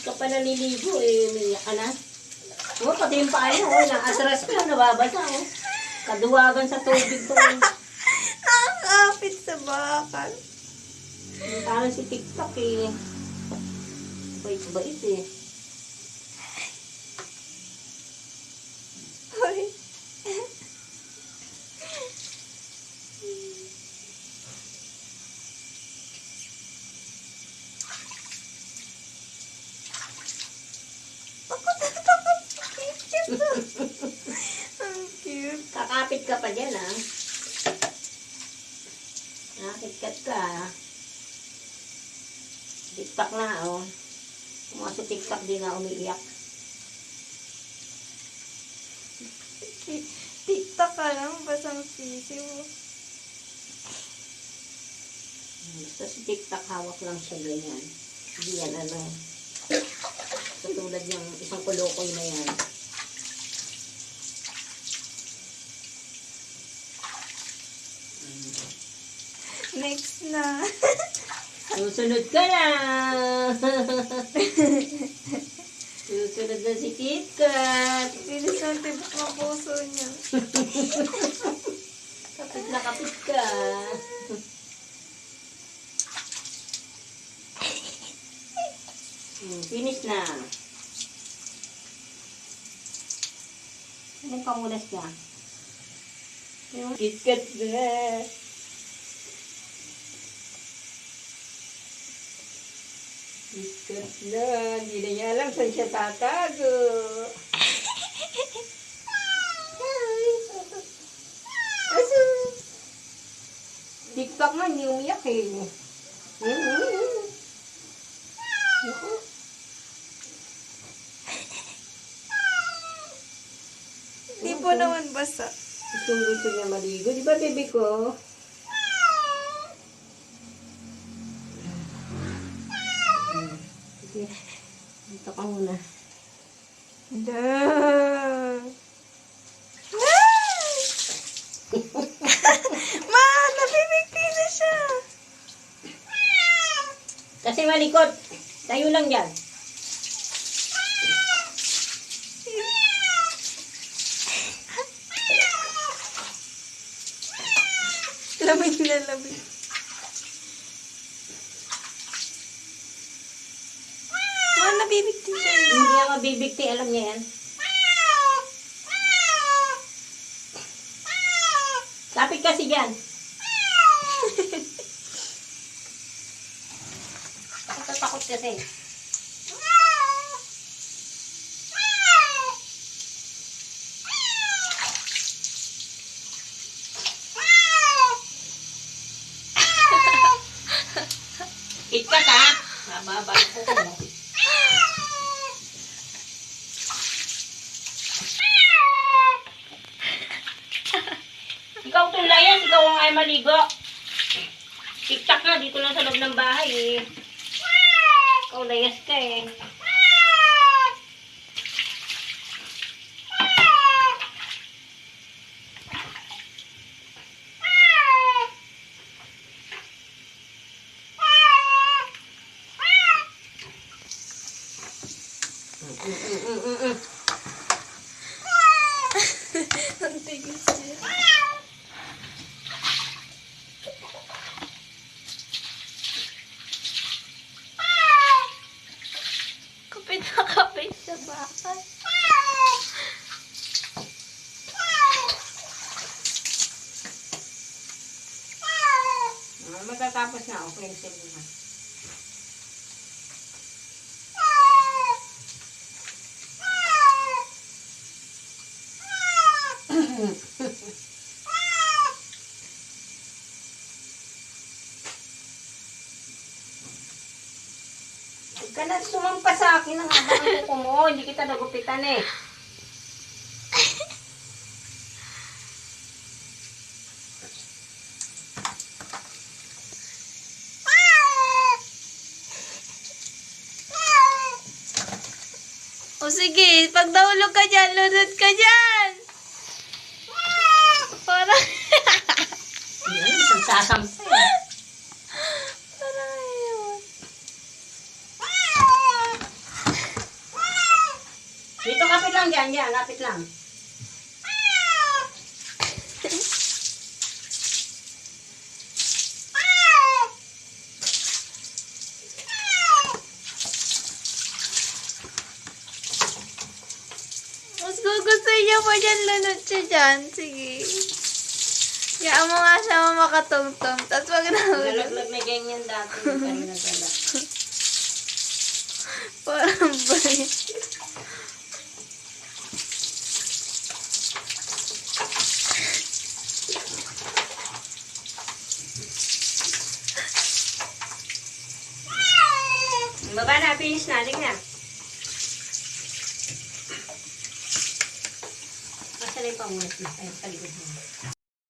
ka pa naliligo eh. Umiyak ka na. Oh, pati yung paa niya, oh. Naatras ka, nababasa, oh. Kaduwagan sa tubig to. Nakakapit sa bakal. Parang si TikTok eh. Bait-bait eh. Hoy. Ang cute. Kakapit ka pa dyan, ah. Nakakitkat ka. TikTok na, oh. Kung mga sa TikTok, di nga umiiyak. TikTok ka lang, basang sisiw. Basta si TikTok, hawak lang siya ganyan. Hindi yan, ano. Katulad yung isang kulukoy na yan. Next na. Susunod ka na. Susunod na si KitKat. Bilis ng tibok ng puso niya. Kapit na kapit ka. Finish na. Anong kamulas niya? Yung KitKat na. KitKat na. Hindi na niya alam saan siya tatago. TikTok nga, hindi umiyak eh. Di po naman basa. Gusto niya maligo. Di ba, baby ko? Sige. Dito ka muna. Ma, nabibigti na siya. Kasi malikot. Tayo lang dyan. Lamig na lamig. Ma, nabibigti siya. Hindi niya mabibigti. Alam niya yan. Lapit kasi dyan. Natatakot kasi. KitKat ha? Mababa ko mo. Ikaw tulayan, ikaw ang ay maligo. TikTok na, dito lang sa loob ng bahay eh. Ikaw layas ka eh. Ang tigis niya. Kapit na kapit sa bakal. Matatapos na, okay na siya na. Huwag ka na sumampa sa akin ang haba ng kuko mo. Hindi kita nagupitan eh. O sige, pag nahulog ka dyan, lunod ka dyan. Parang... Yan, isang sasampa eh. Parang yun. lang dyan, dyan. Lapit lang. Mas gugustuhin niya pa dyan, lunod siya dyan. Sige. Kaya mo nga siya makatungtong. Tapos wag nahulog. Nalaglag na ganyan dati. Hindi kami nagdala. Parang bay. Baba na, finish na. Aling na. Asan na yung pangunas na? Ayun, sa likod mo.